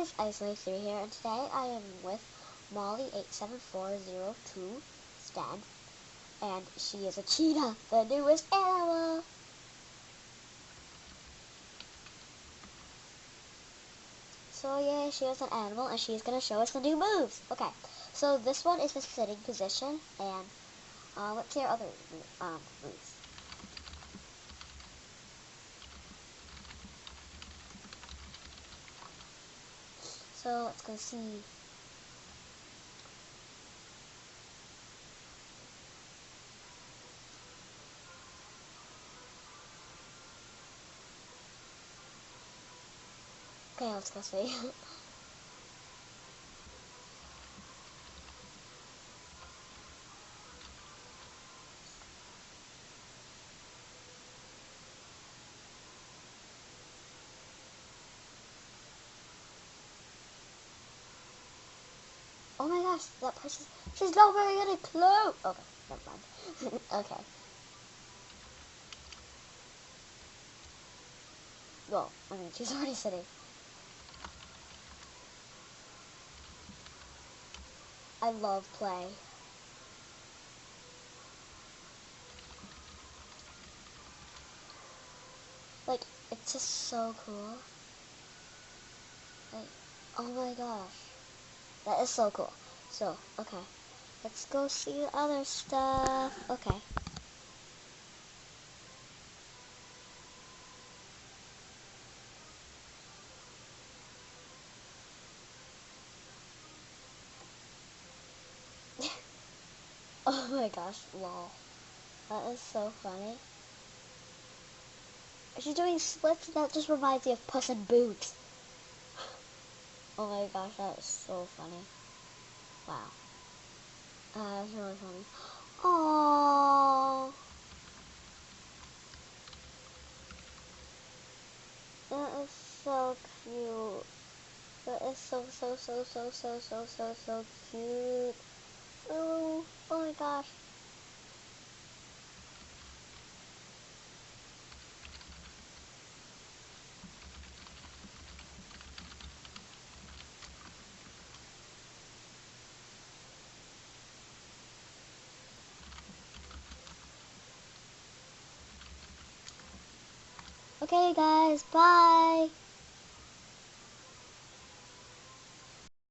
guys, Isolate3 here, and today I am with Molly87402 Stan, and she is a cheetah, the newest animal. So yeah, she is an animal, and she's gonna show us the new moves. Okay, so this one is the sitting position, and let's see her other moves. So let's go see. Okay, let's go see. Oh my gosh, that person, she's not very good at clue. Okay, never mind. Okay. Well, I mean, she's already sitting. I love play. Like, it's just so cool. Like, oh my gosh. That is so cool. So, okay. Let's go see the other stuff. Okay. Oh my gosh, lol. That is so funny. She's doing splits, and that just reminds me of Puss in Boots. Oh my gosh, that is so funny. Wow. That's really funny. Aww. That is so cute. That is so cute. Oh my gosh. Okay guys, bye.